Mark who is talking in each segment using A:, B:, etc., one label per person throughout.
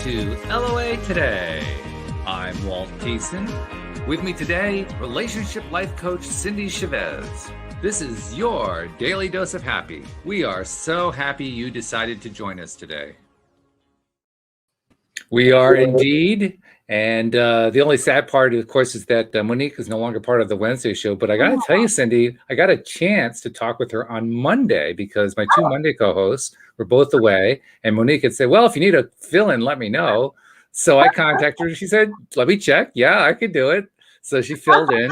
A: to LOA Today. I'm Walt Payson. With me today, relationship life coach Cindie Chavez. This is your daily dose of happy. We are so happy you decided to join us today. We are indeed. And the only sad part, of course, is that Monique is no longer part of the Wednesday show. But I got to tell you, Cindie, I got a chance to talk with her on Monday because my two Monday co-hosts were both away. And Monique had said, well, if you need a fill-in, let me know. So I contacted her. She said, let me check. Yeah, I could do it. So she filled in.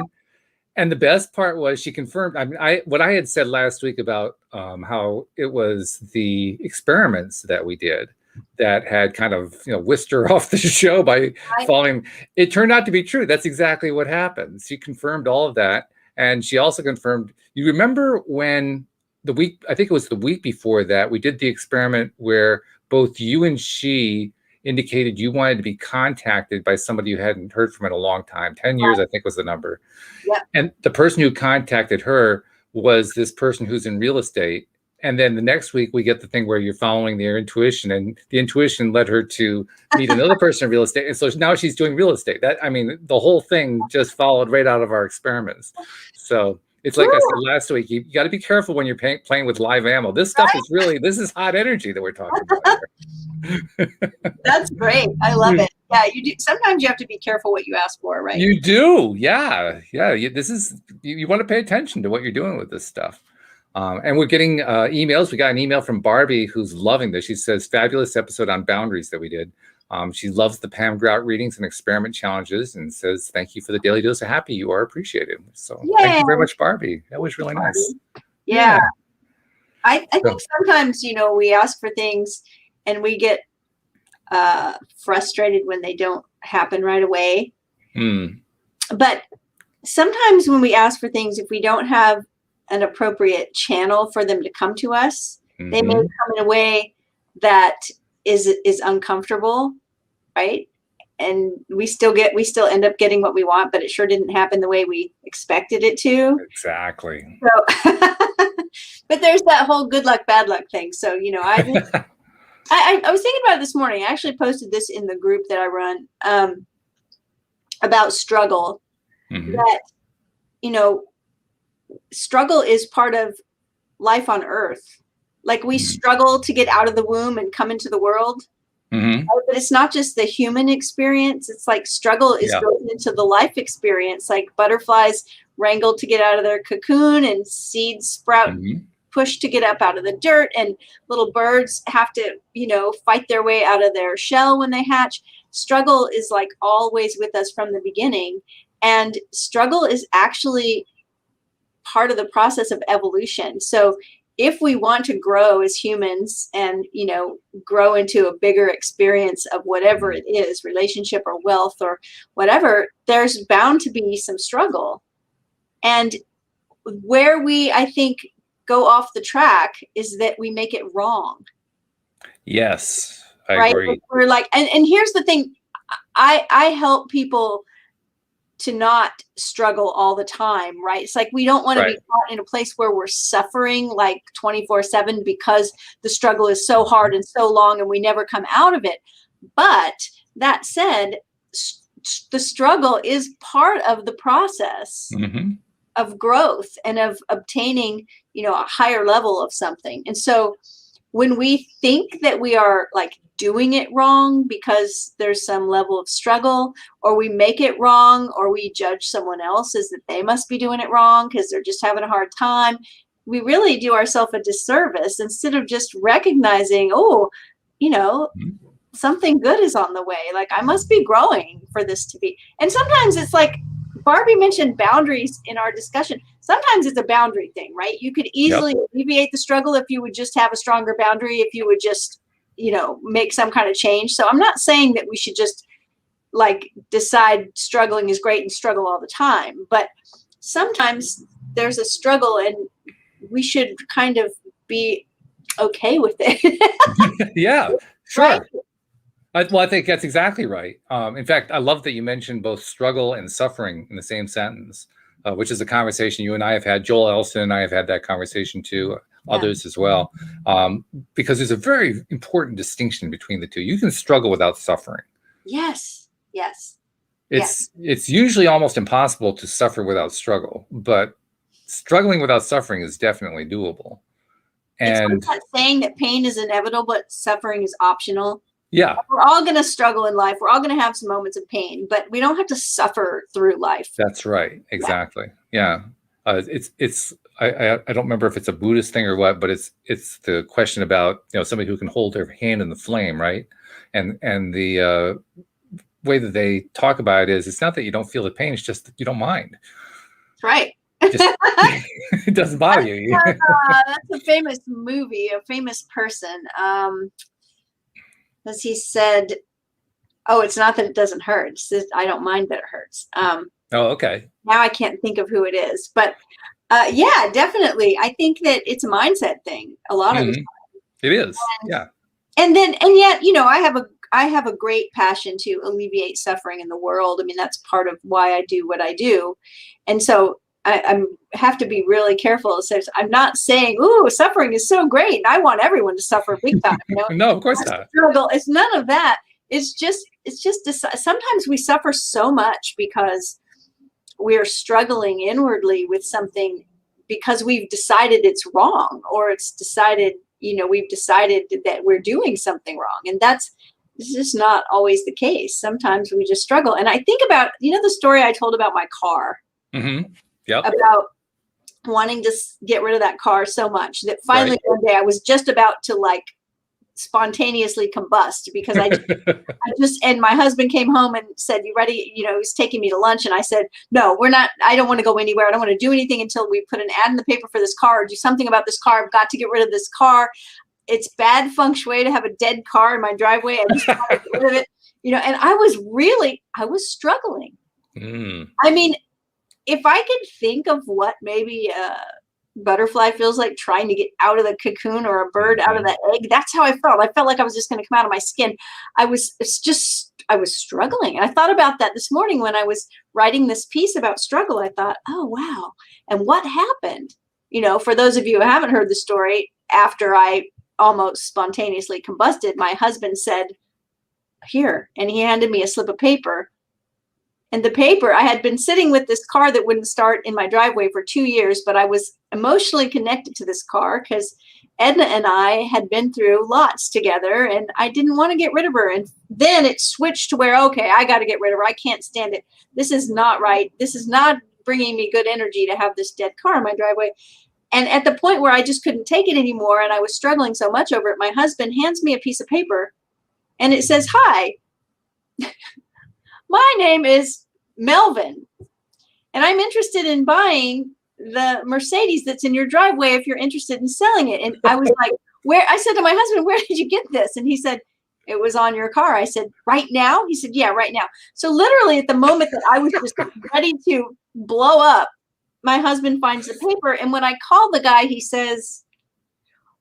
A: And the best part was she confirmed. I mean, what I had said last week about how it was the experiments that we did that had kind of, whisked her off the show by following. It turned out to be true. That's exactly what happened. She confirmed all of that. And she also confirmed, you remember when I think it was the week before that, we did the experiment where both you and she indicated you wanted to be contacted by somebody you hadn't heard from in a long time. 10 years, I think was the number. Yeah. And the person who contacted her was this person who's in real estate. And then the next week we get the thing where you're following their intuition, and the intuition led her to meet another person in real estate. And so now she's doing real estate. The whole thing just followed right out of our experiments. So it's like I said last week, you got to be careful when you're playing with live ammo. This stuff is this is hot energy that we're talking about here.
B: That's great. I love it. Yeah, you do. Sometimes you have to be careful what you ask for, right?
A: You do. Yeah. This is, you want to pay attention to what you're doing with this stuff. And we're getting emails. We got an email from Barbie who's loving this. She says, fabulous episode on boundaries that we did. She loves the Pam Grout readings and experiment challenges and says, thank you for the daily dose of happy. You are appreciated. So thank you very much, Barbie. That was really nice.
B: Yeah. I think sometimes, we ask for things and we get frustrated when they don't happen right away. But sometimes when we ask for things, if we don't have an appropriate channel for them to come to us, they may come in a way that is uncomfortable, right? And we still end up getting what we want, but it sure didn't happen the way we expected it to.
A: Exactly.
B: So, but there's that whole good luck, bad luck thing. So, I was thinking about it this morning. I actually posted this in the group that I run about struggle. That, struggle is part of life on earth. Like we struggle to get out of the womb and come into the world. But it's not just the human experience. It's like struggle is built into the life experience. Like butterflies wrangle to get out of their cocoon, and seeds sprout, push to get up out of the dirt, and little birds have to, fight their way out of their shell when they hatch. Struggle is like always with us from the beginning. And struggle is actually part of the process of evolution. So if we want to grow as humans and, grow into a bigger experience of whatever it is, relationship or wealth or whatever, there's bound to be some struggle. And where we, I think, go off the track is that we make it wrong.
A: Yes, I agree.
B: We're like, and here's the thing, I help people to not struggle all the time, right? It's like we don't want to be caught in a place where we're suffering like 24/7 because the struggle is so hard and so long and we never come out of it. But that said, the struggle is part of the process of growth and of obtaining, a higher level of something. And so when we think that we are like doing it wrong because there's some level of struggle, or we make it wrong, or we judge someone else as that they must be doing it wrong because they're just having a hard time, we really do ourselves a disservice instead of just recognizing, something good is on the way. Like I must be growing for this to be. And sometimes it's like Barbie mentioned boundaries in our discussion. Sometimes it's a boundary thing, right? You could easily alleviate the struggle if you would just have a stronger boundary, if you would just make some kind of change. So I'm not saying that we should just like decide struggling is great and struggle all the time, but sometimes there's a struggle and we should kind of be okay with it.
A: Yeah, sure. Right? I think that's exactly right. In fact, I love that you mentioned both struggle and suffering in the same sentence, which is a conversation you and I have had. Joel Elson and I have had that conversation too. others as well, because there's a very important distinction between the two. You can struggle without suffering.
B: Yes.
A: It's usually almost impossible to suffer without struggle, but struggling without suffering is definitely doable. And
B: it's like that saying that pain is inevitable, but suffering is optional.
A: Yeah.
B: We're all going to struggle in life. We're all going to have some moments of pain, but we don't have to suffer through life.
A: That's right. Exactly. Yeah. I don't remember if it's a Buddhist thing or what, but it's the question about, somebody who can hold their hand in the flame, right? And the way that they talk about it is, it's not that you don't feel the pain, it's just that you don't mind.
B: That's right.
A: It doesn't bother you.
B: That's a famous movie, a famous person. As he said, "Oh, it's not that it doesn't hurt. It's that I don't mind that it hurts."
A: Oh, okay.
B: Now I can't think of who it is, but yeah, definitely. I think that it's a mindset thing. A lot of the time.
A: It is. Yeah.
B: And yet, I have a great passion to alleviate suffering in the world. I mean, that's part of why I do what I do, and so I have to be really careful. So I'm not saying, "Ooh, suffering is so great, and I want everyone to suffer big time."
A: No, of course not.
B: Struggle. It's none of that. It's just sometimes we suffer so much because we're struggling inwardly with something because we've decided it's wrong, or we've decided that we're doing something wrong, and this is not always the case. Sometimes we just struggle. And I think about, the story I told about my car.
A: Mm-hmm. Yep.
B: About wanting to get rid of that car so much that finally one day I was just about to spontaneously combust because and my husband came home and said, "You ready?" He was taking me to lunch, and I said, "No, we're not. I don't want to go anywhere. I don't want to do anything until we put an ad in the paper for this car or do something about this car. I've got to get rid of this car. It's bad feng shui to have a dead car in my driveway. I just want to get rid of it." And I was struggling. I mean, if I could think of what maybe a butterfly feels like trying to get out of the cocoon, or a bird out of the egg, that's how I felt. I felt like I was just going to come out of my skin. I was struggling. And I thought about that this morning when I was writing this piece about struggle. I thought, oh, wow. And what happened? For those of you who haven't heard the story, after I almost spontaneously combusted, my husband said, "Here," and he handed me a slip of paper. And the paper, I had been sitting with this car that wouldn't start in my driveway for 2 years, but I was emotionally connected to this car because Edna and I had been through lots together, and I didn't want to get rid of her. And then it switched to where, okay, I got to get rid of her. I can't stand it. This is not right. This is not bringing me good energy to have this dead car in my driveway. And at the point where I just couldn't take it anymore, and I was struggling so much over it, my husband hands me a piece of paper, and it says, "Hi, my name is Melvin, and I'm interested in buying the Mercedes that's in your driveway if you're interested in selling it." And I was like, I said to my husband, "Where did you get this?" And he said, "It was on your car." I said, "Right now?" He said, "Yeah, right now." So literally at the moment that I was just ready to blow up, my husband finds the paper. And when I call the guy, he says,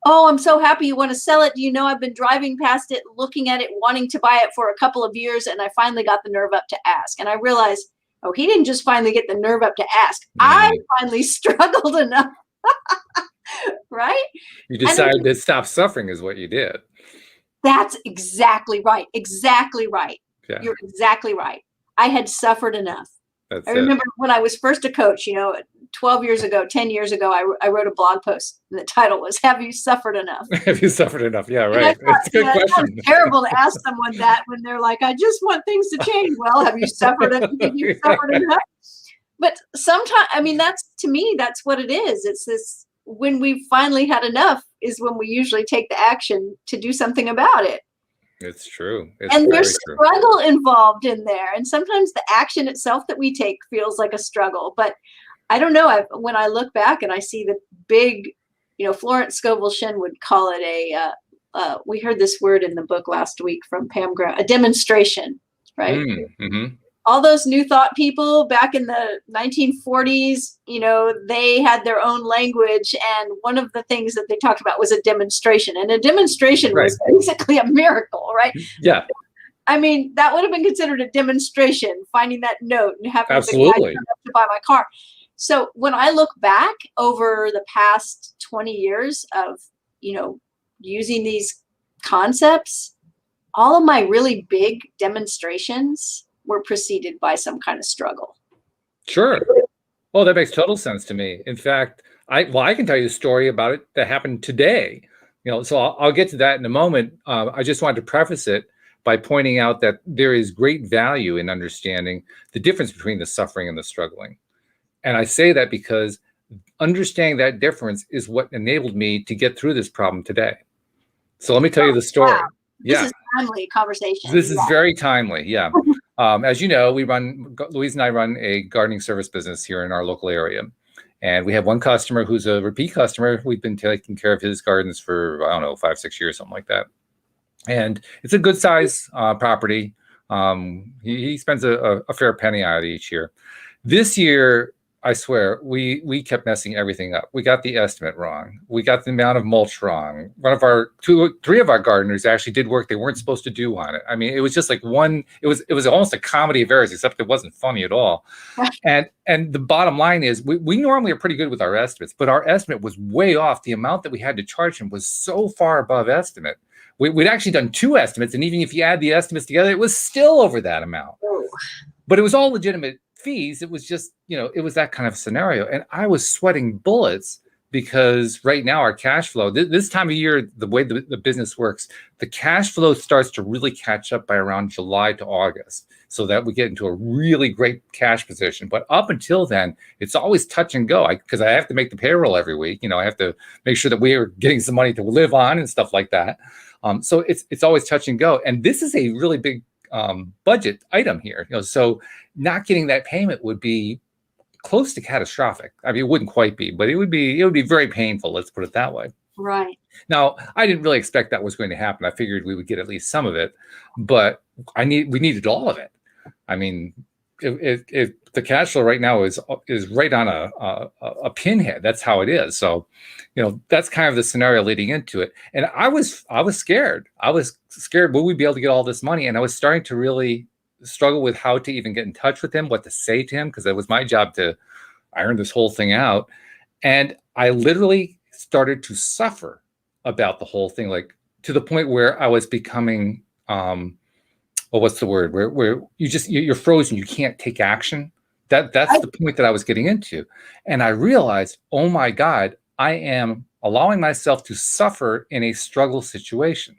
B: "Oh, I'm so happy you want to sell it. I've been driving past it, looking at it, wanting to buy it for a couple of years. And I finally got the nerve up to ask." And I realized, oh, he didn't just finally get the nerve up to ask. I finally struggled enough. Right?
A: You decided to stop suffering is what you did.
B: That's exactly right. Exactly right.
A: Yeah.
B: You're exactly right. I had suffered enough. I remember when I was first a coach, 12 years ago, 10 years ago, I wrote a blog post, and the title was, "Have you suffered enough?"
A: Have you suffered enough? Yeah, right. That's a good question.
B: It's terrible to ask someone that when they're like, "I just want things to change." Well, have you suffered enough? Have you suffered enough? But sometimes, to me, that's what it is. It's this, when we've finally had enough is when we usually take the action to do something about it.
A: It's true.
B: And there's struggle involved in there. And sometimes the action itself that we take feels like a struggle. But I don't know. When I look back and I see the big, Florence Scovel Shinn would call it we heard this word in the book last week from Pam Grout, a demonstration, right?
A: Mm-hmm.
B: All those New Thought people back in the 1940s, they had their own language. And one of the things that they talked about was a demonstration. And a demonstration was basically a miracle, right?
A: Yeah.
B: That would have been considered a demonstration, finding that note and having
A: Absolutely.
B: the guy come up to buy my car. So when I look back over the past 20 years of, using these concepts, all of my really big demonstrations were preceded by some kind of struggle.
A: Sure. Well, that makes total sense to me. In fact, I can tell you a story about it that happened today. So I'll get to that in a moment. I just wanted to preface it by pointing out that there is great value in understanding the difference between the suffering and the struggling. And I say that because understanding that difference is what enabled me to get through this problem today. So let me tell you the story.
B: Wow. This is timely conversation.
A: This is very timely. Yeah. As you know, Louise and I run a gardening service business here in our local area. And we have one customer who's a repeat customer. We've been taking care of his gardens for, I don't know, 5-6 years, something like that. And it's a good size property. He spends a fair penny on it each year. This year, I swear, we kept messing everything up. We got the estimate wrong. We got the amount of mulch wrong. Three of our gardeners actually did work they weren't supposed to do on it. I mean, it was just like it was almost a comedy of errors, except it wasn't funny at all. And the bottom line is we normally are pretty good with our estimates, but our estimate was way off. The amount that we had to charge him was so far above estimate. We'd actually done 2 estimates, and even if you add the estimates together, it was still over that amount. Oh. But it was all legitimate fees. It was just, it was that kind of scenario. And I was sweating bullets because right now our cash flow, this time of year, the way the business works, the cash flow starts to really catch up by around July to August, so that we get into a really great cash position. But up until then, it's always touch and go because I have to make the payroll every week. I have to make sure that we are getting some money to live on and stuff like that. So it's always touch and go. And this is a really big budget item here. So not getting that payment would be close to catastrophic. I mean, it wouldn't quite be, but it would be very painful. Let's put it that way.
B: Right.
A: Now, I didn't really expect that was going to happen. I figured we would get at least some of it, but we needed all of it. I mean, if the cash flow right now is right on a pinhead, that's how it is. So, that's kind of the scenario leading into it. And I was scared. I was scared, will we be able to get all this money? And I was starting to really struggle with how to even get in touch with him, what to say to him, because it was my job to iron this whole thing out. And I literally started to suffer about the whole thing, like to the point where I was becoming, what's the word? Where you're frozen, you can't take action. That's the point that I was getting into. And I realized, oh my God, I am allowing myself to suffer in a struggle situation.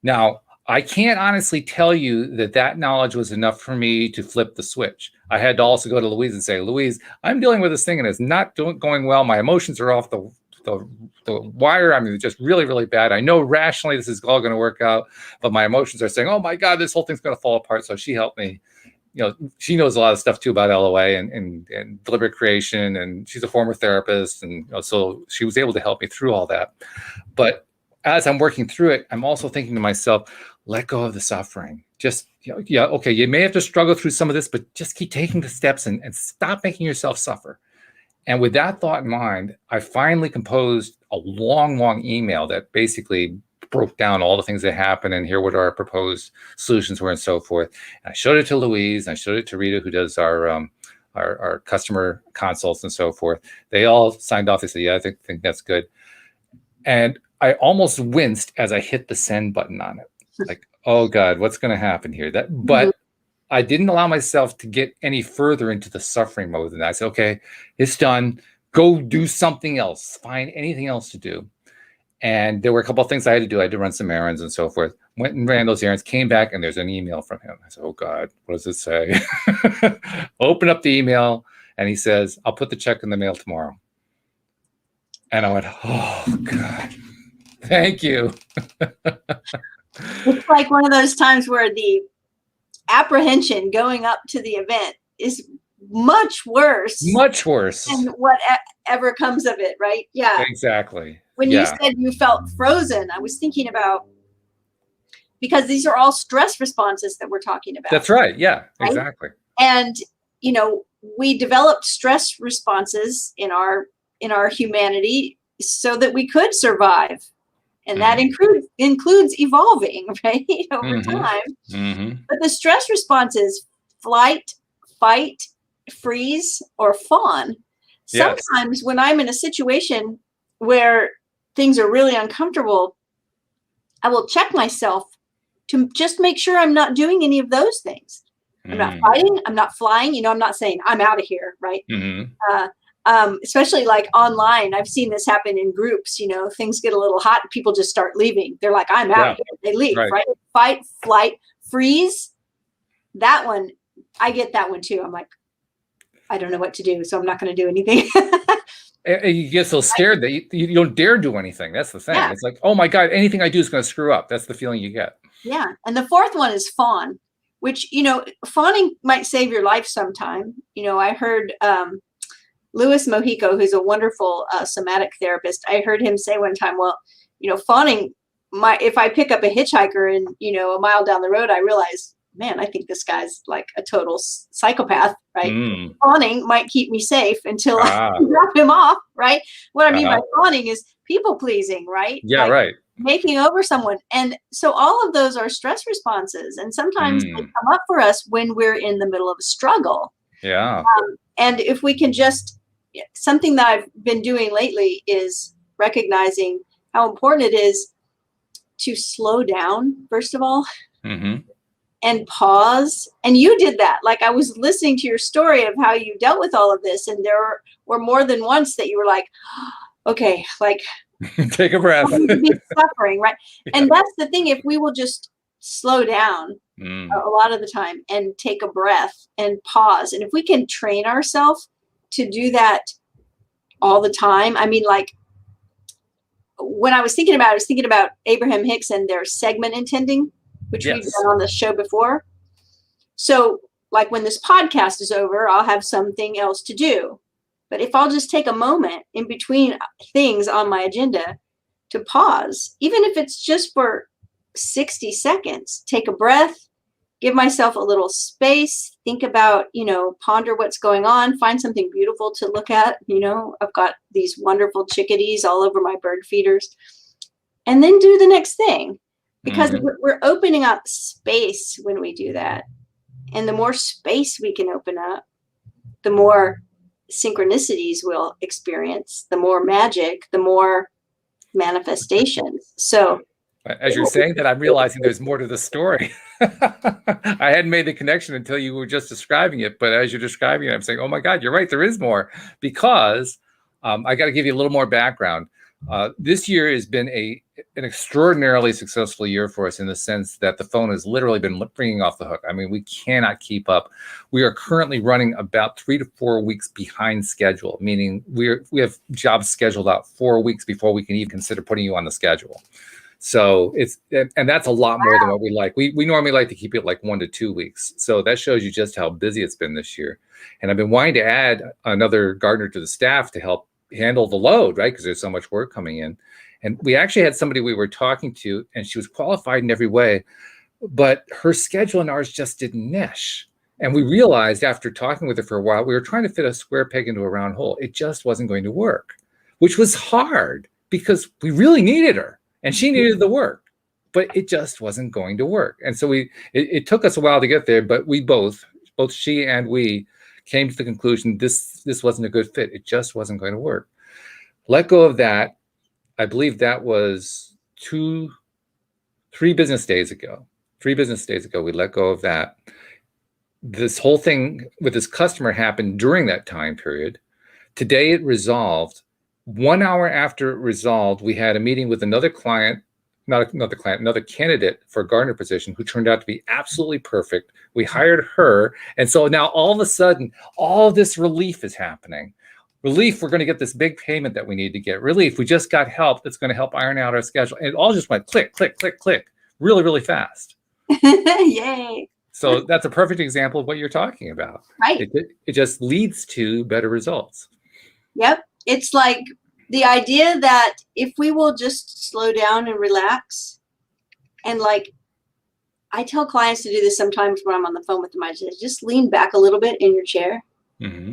A: Now, I can't honestly tell you that knowledge was enough for me to flip the switch. I had to also go to Louise and say, Louise, I'm dealing with this thing and it's not going well. My emotions are off the wire. I mean, just really, really bad. I know rationally this is all going to work out, but my emotions are saying, oh my God, this whole thing's going to fall apart. So she helped me. She knows a lot of stuff too about LOA and deliberate creation, and she's a former therapist, and so she was able to help me through all that. But as I'm working through it, I'm also thinking to myself, let go of the suffering. Just, okay, you may have to struggle through some of this, but just keep taking the steps and stop making yourself suffer. And with that thought in mind, I finally composed a long, long email that basically broke down all the things that happened and here what our proposed solutions were and so forth. And I showed it to Louise, and I showed it to Rita, who does our customer consults and so forth. They all signed off. They said, yeah, I think that's good. And I almost winced as I hit the send button on it. Like, oh God, what's going to happen here? But I didn't allow myself to get any further into the suffering mode than that. I said, okay, it's done. Go do something else. Find anything else to do. And there were a couple of things I had to do. I had to run some errands and so forth. Went and ran those errands, came back, and there's an email from him. I said, oh God, what does it say? Open up the email, and he says, I'll put the check in the mail tomorrow. And I went, oh God, thank you.
B: It's like one of those times where the apprehension going up to the event is much worse than whatever comes of it, right? Yeah,
A: exactly.
B: When you said you felt frozen, I was thinking about, because these are all stress responses that we're talking about.
A: That's right. Yeah, right? Exactly.
B: And we developed stress responses in our humanity so that we could survive. And that includes evolving, right, over time. But the stress responses, flight, fight, freeze, or fawn, Sometimes when I'm in a situation where things are really uncomfortable, I will check myself to just make sure I'm not doing any of those things. I'm not fighting. I'm not flying. I'm not saying I'm out of here, right? Especially like online. I've seen this happen in groups. Things get a little hot and people just start leaving. They're like, I'm out of here. They leave, right? Fight, flight, freeze. That one, I get that one too. I'm like, I don't know what to do, so I'm not going to do anything.
A: And you get so scared that you don't dare do anything. That's the thing. It's like, oh my God, anything I do is going to screw up. That's the feeling you get.
B: Yeah. And the fourth one is fawn, which, fawning might save your life sometime. I heard Louis Mojico, who's a wonderful somatic therapist. I heard him say one time, well, fawning, if I pick up a hitchhiker and, a mile down the road, I realize, man, I think this guy's like a total psychopath, right? Fawning might keep me safe until I drop him off, right? What I mean by fawning is people pleasing, right?
A: Yeah, right.
B: Making over someone. And so all of those are stress responses. And sometimes they come up for us when we're in the middle of a struggle.
A: Yeah.
B: And if we can something that I've been doing lately is recognizing how important it is to slow down, first of all. And pause. And you did that. Like I was listening to your story of how you dealt with all of this. And there were more than once that you were like, okay, like
A: take a breath.
B: Suffering, right? And that's the thing. If we will just slow down a lot of the time and take a breath and pause. And if we can train ourselves to do that all the time. I mean, like when I was thinking about Abraham Hicks and their segment intending, which we've done on the show before. So like when this podcast is over, I'll have something else to do. But if I'll just take a moment in between things on my agenda to pause, even if it's just for 60 seconds, take a breath, give myself a little space, think about, ponder what's going on, find something beautiful to look at. I've got these wonderful chickadees all over my bird feeders, and then do the next thing. Because we're opening up space when we do that. And the more space we can open up, the more synchronicities we'll experience, the more magic, the more manifestations. So
A: as you're saying that, I'm realizing there's more to the story. I hadn't made the connection until you were just describing it. But as you're describing it, I'm saying, oh my God, you're right. There is more, because I got to give you a little more background. This year has been an extraordinarily successful year for us in the sense that the phone has literally been ringing off the hook. I mean, we cannot keep up. We are currently running about 3 to 4 weeks behind schedule, meaning we have jobs scheduled out 4 weeks before we can even consider putting you on the schedule. So and that's a lot more than what we like. We normally like to keep it like 1 to 2 weeks. So that shows you just how busy it's been this year. And I've been wanting to add another gardener to the staff to help handle the load, right? Because there's so much work coming in. And we actually had somebody we were talking to, and she was qualified in every way, but her schedule and ours just didn't mesh. And we realized after talking with her for a while, we were trying to fit a square peg into a round hole. It just wasn't going to work, which was hard because we really needed her and she needed the work, but it just wasn't going to work. And so it took us a while to get there, but we both she and we came to the conclusion this wasn't a good fit. It just wasn't going to work. Let go of that. I believe that was 3 business days ago. 3 business days ago, we let go of that. This whole thing with this customer happened during that time period. Today it resolved. 1 hour after it resolved, we had a meeting with another candidate for a gardener position who turned out to be absolutely perfect. We hired her. And so now all of a sudden, all this relief is happening. Relief, we're going to get this big payment that we need to get. Relief, we just got help that's going to help iron out our schedule. And it all just went click, click, click, click, really, really fast.
B: Yay.
A: So that's a perfect example of what you're talking about.
B: Right.
A: It just leads to better results.
B: Yep. It's like the idea that if we will just slow down and relax, and like I tell clients to do this sometimes when I'm on the phone with them, I just lean back a little bit in your chair. Mm-hmm.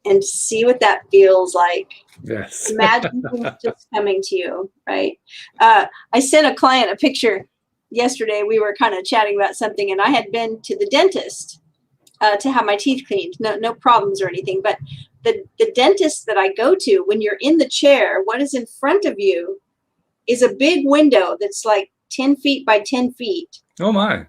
B: And see what that feels like.
A: Yes.
B: Imagine things just coming to you, right? I sent a client a picture yesterday. We were kind of chatting about something, and I had been to the dentist to have my teeth cleaned. No problems or anything. But the dentist that I go to, when you're in the chair, what is in front of you is a big window that's like 10 feet by 10 feet.
A: Oh my.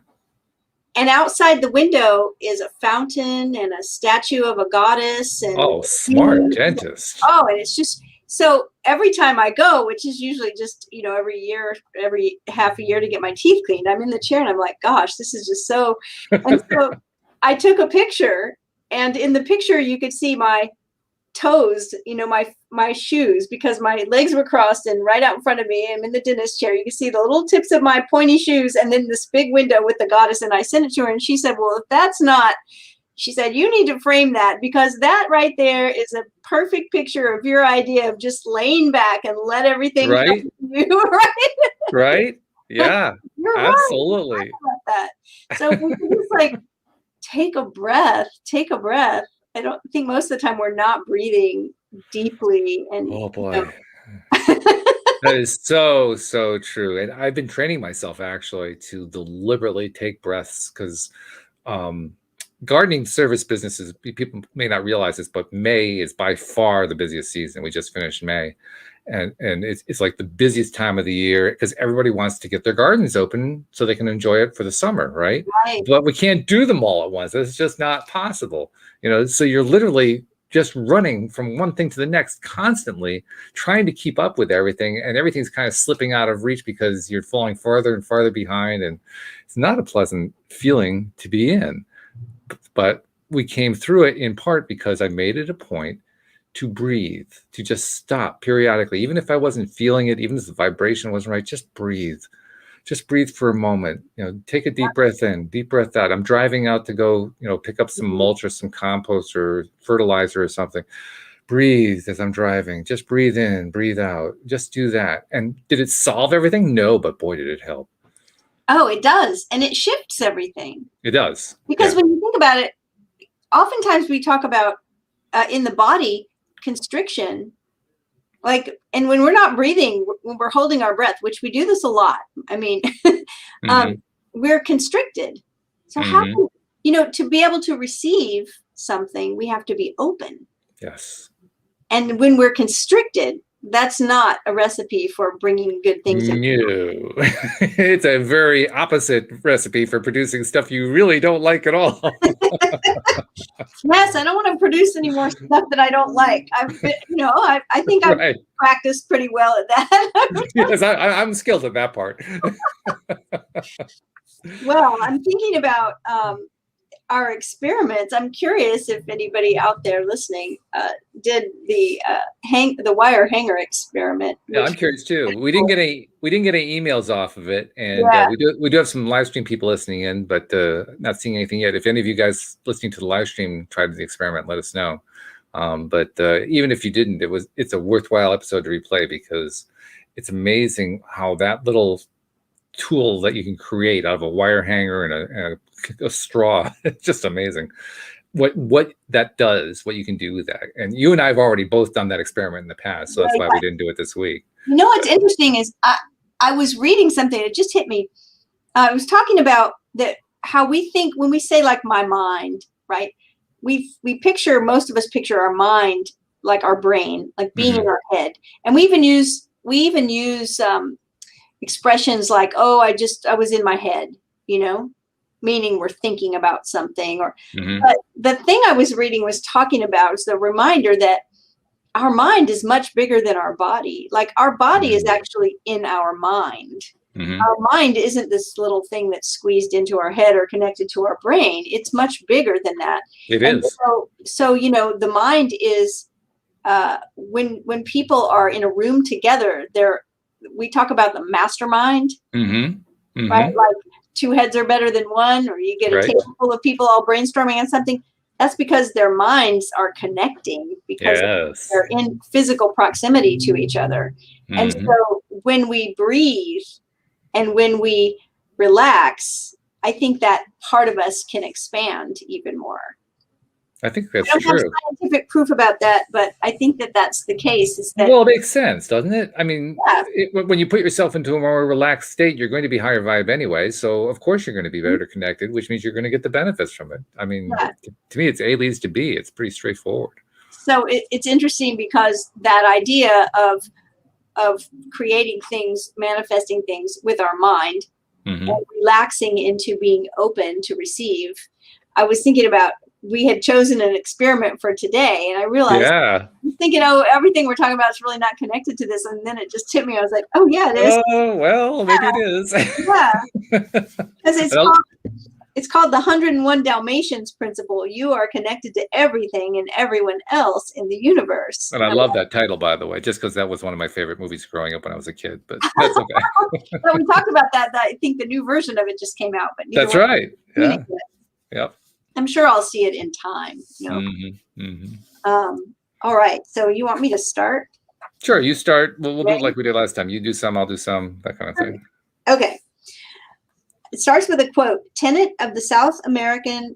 B: And outside the window is a fountain and a statue of a goddess. And
A: oh, smart dentist.
B: Oh, and it's just, so every time I go, which is usually just, every half a year to get my teeth cleaned, I'm in the chair and I'm like, gosh, this is just so. And so I took a picture, and in the picture you could see my toes, my shoes, because my legs were crossed, and right out in front of me, I'm in the dentist chair. You can see the little tips of my pointy shoes, and then this big window with the goddess. And I sent it to her, and she said, well, if that's not, she said, you need to frame that, because that right there is a perfect picture of your idea of just laying back and let everything
A: right.
B: come to you, right?
A: Right. Yeah.
B: You're
A: absolutely.
B: Right. About that. So we can just like take a breath. I don't think most of the time we're not breathing deeply. And
A: oh boy. That is so true. And I've been training myself actually to deliberately take breaths, because gardening service businesses, people may not realize this, but May is by far the busiest season. We just finished May. And it's like the busiest time of the year, because everybody wants to get their gardens open so they can enjoy it for the summer, right? But we can't do them all at once. It's just not possible. So you're literally just running from one thing to the next constantly, trying to keep up with everything, and everything's kind of slipping out of reach because you're falling farther and farther behind, and it's not a pleasant feeling to be in. But we came through it in part because I made it a point to breathe, to just stop periodically, even if I wasn't feeling it, even if the vibration wasn't right, just breathe. Just breathe for a moment. Take a deep breath in, deep breath out. I'm driving out to go, pick up some mulch or some compost or fertilizer or something. Breathe as I'm driving. Just breathe in, breathe out. Just do that. And did it solve everything? No, but boy, did it help.
B: Oh, it does. And it shifts everything.
A: It does.
B: Because when you think about it, oftentimes we talk about in the body constriction, and when we're not breathing, when we're holding our breath, which we do this a lot. I mean, we're constricted. So how can, to be able to receive something, we have to be open.
A: Yes.
B: And when we're constricted, that's not a recipe for bringing good things in.
A: No. It's a very opposite recipe for producing stuff you really don't like at all.
B: Yes, I don't want to produce any more stuff that I don't like. I think I've practiced pretty well at that.
A: Yes, I'm skilled at that part.
B: Well, I'm thinking about our experiments. I'm curious if anybody out there listening did the wire hanger experiment.
A: Yeah, I'm curious too. We didn't get any emails off of it, and we do have some live stream people listening in, but not seeing anything yet. If any of you guys listening to the live stream tried the experiment, let us know. But even if you didn't, it's a worthwhile episode to replay, because it's amazing how that little tool that you can create out of a wire hanger and a straw, it's just amazing what that does, what you can do with that. And you and I have already both done that experiment in the past, so that's why we didn't do it this week.
B: What's interesting is I was reading something, it just hit me. I was talking about how we think when we say like my mind, right? We picture, most of us picture our mind like our brain, like being in our head. And we even use expressions like, oh, I was in my head, meaning we're thinking about something. But the thing I was reading was talking about is the reminder that our mind is much bigger than our body. Like our body is actually in our mind. Our mind isn't this little thing that's squeezed into our head or connected to our brain. It's much bigger than that.
A: It is.
B: So the mind is, when people are in a room together, we talk about the mastermind, right? Like two heads are better than one, or you get a table full of people all brainstorming on something. That's because their minds are connecting, because they're in physical proximity to each other. And so when we breathe and when we relax, I think that part of us can expand even more.
A: I think that's
B: I don't have
A: true.
B: scientific proof about that, but I think that that's the case. Is that,
A: Well, it makes sense, doesn't it? I mean,
B: yeah.
A: when you put yourself into a more relaxed state, you're going to be higher vibe anyway. So of course you're going to be better connected, which means you're going to get the benefits from it. I mean,
B: Yeah.
A: to me, it's A leads to B. It's pretty straightforward.
B: So it's interesting because that idea of creating things, manifesting things with our mind, and relaxing into being open to receive. I was thinking about, we had chosen an experiment for today, and I realized, I was thinking, oh, everything we're talking about is really not connected to this, and then it just hit me. I was like, oh yeah, it is.
A: Oh well, maybe it is.
B: Yeah, because it's called the 101 Dalmatians principle. You are connected to everything and everyone else in the universe.
A: And I love that title, by the way, just because that was one of my favorite movies growing up when I was a kid. But that's okay.
B: But we talked about that. I think the new version of it just came out. But
A: that's right. Yeah. Yep.
B: I'm sure I'll see it in time. You know? All right. So you want me to start?
A: Sure. You start. We'll do it like we did last time. You do some, I'll do some, that kind of thing.
B: Okay. It starts with a quote: tenet of the South African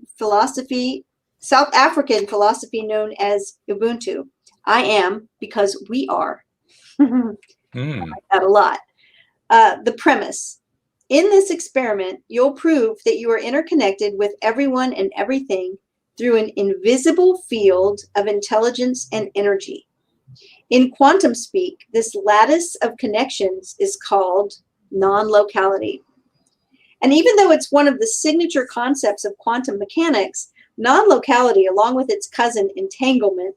B: philosophy known as Ubuntu. I am because we are. I like that a lot. The premise: in this experiment, you'll prove that you are interconnected with everyone and everything through an invisible field of intelligence and energy. In quantum speak, this lattice of connections is called non-locality. And even though it's one of the signature concepts of quantum mechanics, non-locality, along with its cousin entanglement,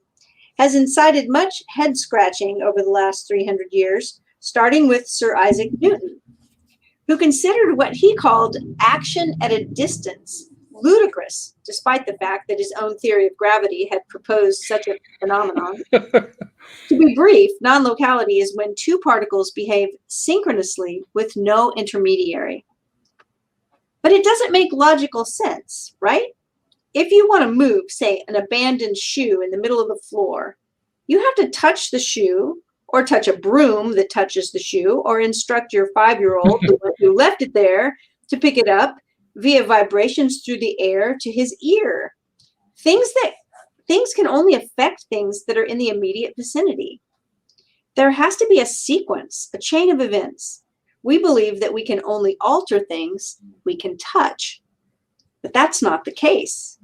B: has incited much head-scratching over the last 300 years, starting with Sir Isaac Newton, who considered what he called action at a distance ludicrous, despite the fact that his own theory of gravity had proposed such a phenomenon. To be brief, non-locality is when two particles behave synchronously with no intermediary. But it doesn't make logical sense, right? If you want to move, say, an abandoned shoe in the middle of the floor, you have to touch the shoe, or touch a broom that touches the shoe, or instruct your 5-year-old who left it there to pick it up via vibrations through the air to his ear. Things can only affect things that are in the immediate vicinity. There has to be a sequence, a chain of events. We believe that we can only alter things we can touch, but that's not the case.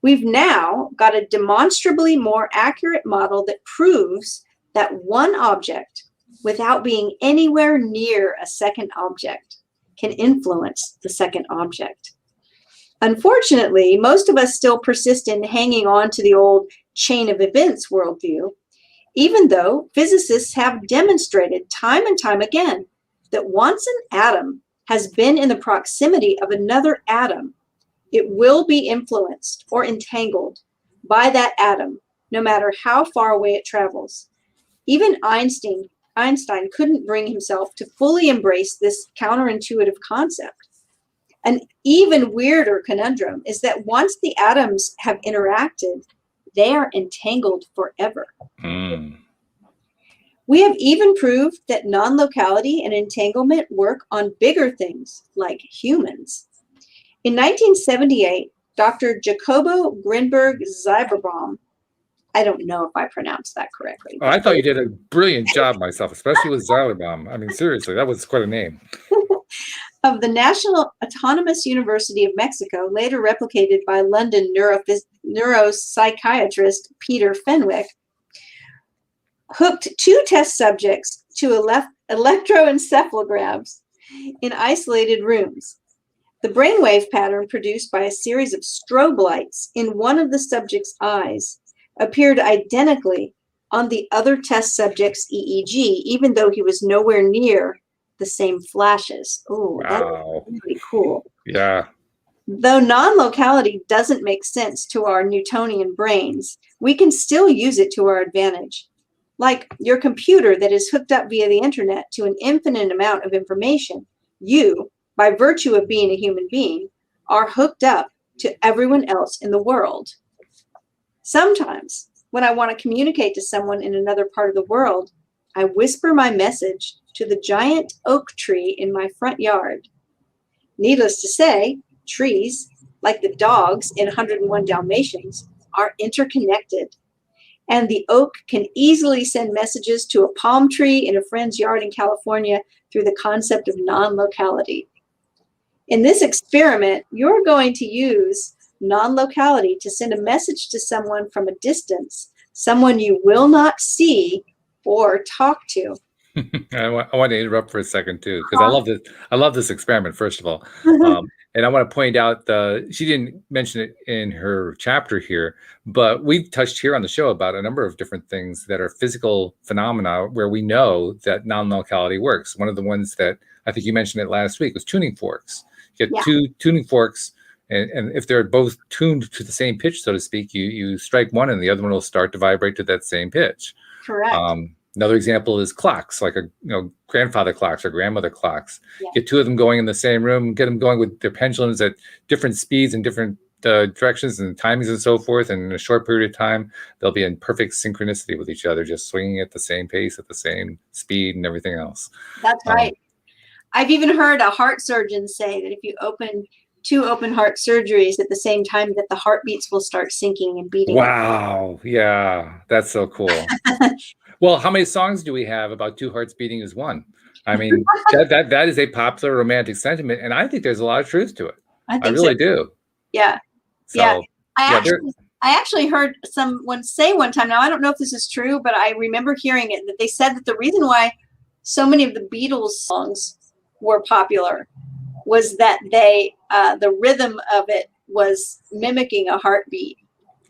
B: We've now got a demonstrably more accurate model that proves that one object, without being anywhere near a second object, can influence the second object. Unfortunately, most of us still persist in hanging on to the old chain of events worldview, even though physicists have demonstrated time and time again that once an atom has been in the proximity of another atom, it will be influenced or entangled by that atom, no matter how far away it travels. Even Einstein couldn't bring himself to fully embrace this counterintuitive concept. An even weirder conundrum is that once the atoms have interacted, they are entangled forever. We have even proved that non-locality and entanglement work on bigger things like humans. In 1978, Dr. Jacobo Grinberg-Zeiberbaum, I don't know if I pronounced that correctly.
A: Oh, I thought you did a brilliant job myself, especially with Zeiberbaum. I mean, seriously, that was quite a name.
B: Of the National Autonomous University of Mexico, later replicated by London neuropsychiatrist Peter Fenwick, hooked 2 test subjects to electroencephalograms in isolated rooms. The brainwave pattern produced by a series of strobe lights in one of the subject's eyes appeared identically on the other test subject's EEG, even though he was nowhere near the same flashes. Oh, wow. That's really cool.
A: Yeah.
B: Though non-locality doesn't make sense to our Newtonian brains, we can still use it to our advantage. Like your computer that is hooked up via the internet to an infinite amount of information, you, by virtue of being a human being, are hooked up to everyone else in the world. Sometimes, when I want to communicate to someone in another part of the world, I whisper my message to the giant oak tree in my front yard. Needless to say, trees, like the dogs in 101 Dalmatians, are interconnected. And the oak can easily send messages to a palm tree in a friend's yard in California through the concept of non-locality. In this experiment, you're going to use non-locality to send a message to someone from a distance, someone you will not see or talk to.
A: I want to interrupt for a second too, because I love this experiment, first of all. And I want to point out, she didn't mention it in her chapter here, but we've touched here on the show about a number of different things that are physical phenomena where we know that non-locality works. One of the ones that I think you mentioned it last week was tuning forks. You get two tuning forks, and if they're both tuned to the same pitch, so to speak, you strike one and the other one will start to vibrate to that same pitch.
B: Correct.
A: Another example is clocks, like grandfather clocks or grandmother clocks. Get two of them going in the same room, get them going with their pendulums at different speeds and different directions and timings and so forth. And in a short period of time, they'll be in perfect synchronicity with each other, just swinging at the same pace, at the same speed and everything else.
B: That's right. I've even heard a heart surgeon say that if you open 2 open heart surgeries at the same time, that the heartbeats will start syncing and beating.
A: Wow. Yeah, that's so cool. Well, how many songs do we have about 2 hearts beating as one? I mean, that is a popular romantic sentiment, and I think there's a lot of truth to it. I really do.
B: Yeah.
A: So,
B: yeah. I actually heard someone say one time, now I don't know if this is true, but I remember hearing it, that they said that the reason why so many of the Beatles songs were popular was that the rhythm of it was mimicking a heartbeat.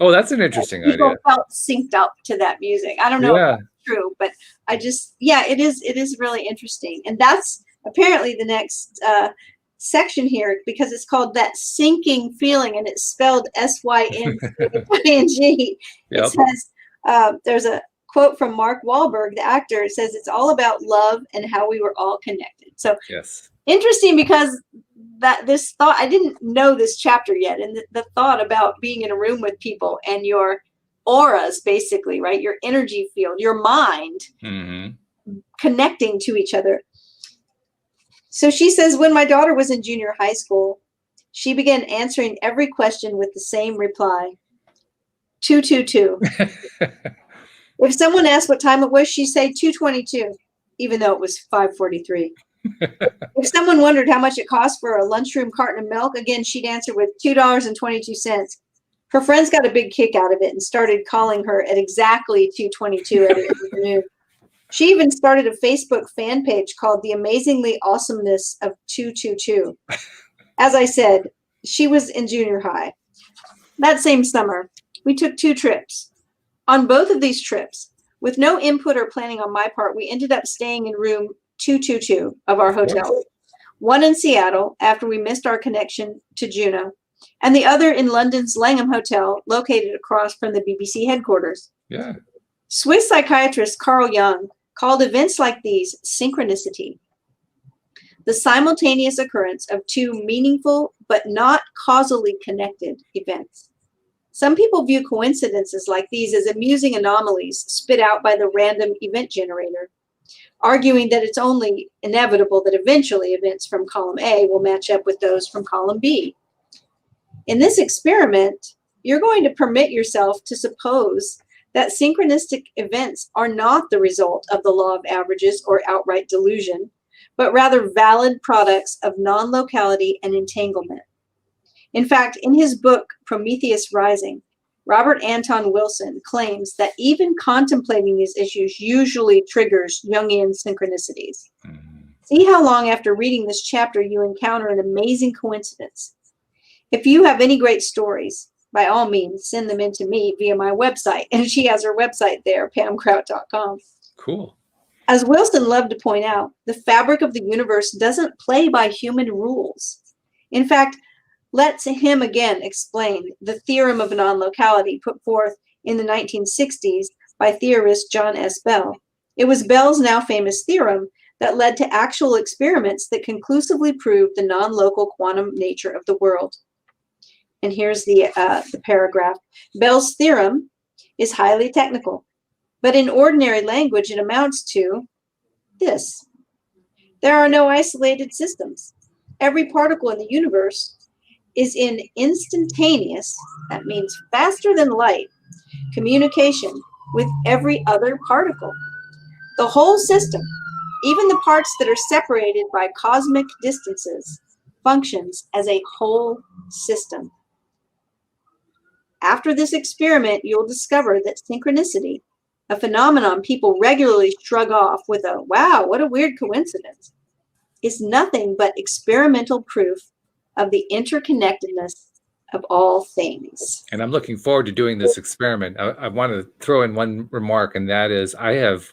A: Oh, that's an interesting idea.
B: People felt synced up to that music. I don't know if that's true, but I just, it is really interesting. And that's apparently the next section here, because it's called That Sinking Feeling, and it's spelled S-Y-N-C-I-N-G. It says, there's a quote from Mark Wahlberg, the actor. It says, it's all about love and how we were all connected. So interesting, because this thought, I didn't know this chapter yet, and the thought about being in a room with people and your auras, basically, right? Your energy field, your mind connecting to each other. So she says, when my daughter was in junior high school, she began answering every question with the same reply: 222. If someone asked what time it was, she'd say 2:22, even though it was 5:43. If someone wondered how much it cost for a lunchroom carton of milk, again, she'd answer with $2.22. Her friends got a big kick out of it and started calling her at exactly 2:22 every afternoon. She even started a Facebook fan page called The Amazingly Awesomeness of 222. As I said, she was in junior high. That same summer, we took 2 trips. On both of these trips, with no input or planning on my part, we ended up staying in room 222 of our hotel. One in Seattle, after we missed our connection to Juneau, and the other in London's Langham Hotel, located across from the BBC headquarters.
A: Yeah.
B: Swiss psychiatrist Carl Jung called events like these synchronicity, the simultaneous occurrence of 2 meaningful but not causally connected events. Some people view coincidences like these as amusing anomalies spit out by the random event generator, arguing that it's only inevitable that eventually events from column A will match up with those from column B. In this experiment, you're going to permit yourself to suppose that synchronistic events are not the result of the law of averages or outright delusion, but rather valid products of non-locality and entanglement. In fact, in his book, Prometheus Rising, Robert Anton Wilson claims that even contemplating these issues usually triggers Jungian synchronicities. See how long after reading this chapter you encounter an amazing coincidence. If you have any great stories, by all means, send them in to me via my website. And she has her website there, pamgrout.com.
A: Cool.
B: As Wilson loved to point out, the fabric of the universe doesn't play by human rules. In fact, let's him again explain the theorem of non-locality put forth in the 1960s by theorist John S. Bell. It was Bell's now famous theorem that led to actual experiments that conclusively proved the non-local quantum nature of the world. And here's the paragraph. Bell's theorem is highly technical, but in ordinary language, it amounts to this. There are no isolated systems. Every particle in the universe is in instantaneous, that means faster than light, communication with every other particle. The whole system, even the parts that are separated by cosmic distances, functions as a whole system. After this experiment, you'll discover that synchronicity, a phenomenon people regularly shrug off with a, wow, what a weird coincidence, is nothing but experimental proof of the interconnectedness of all things.
A: And I'm looking forward to doing this experiment. I want to throw in one remark, and that is I have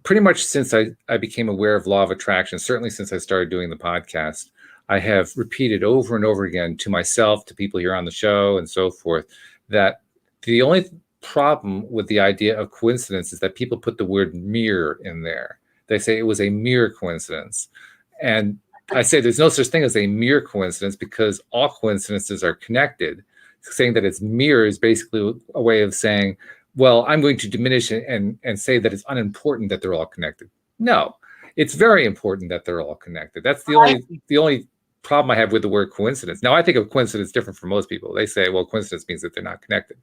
A: pretty much since I became aware of law of attraction, certainly since I started doing the podcast, I have repeated over and over again to myself, to people here on the show and so forth, that the only problem with the idea of coincidence is that people put the word mere in there. They say it was a mere coincidence. And I say there's no such thing as a mere coincidence because all coincidences are connected. Saying that it's mere is basically a way of saying, well, I'm going to diminish it and say that it's unimportant that they're all connected. No, it's very important that they're all connected. That's the only problem I have with the word coincidence. Now, I think of coincidence different from most people. They say, well, coincidence means that they're not connected.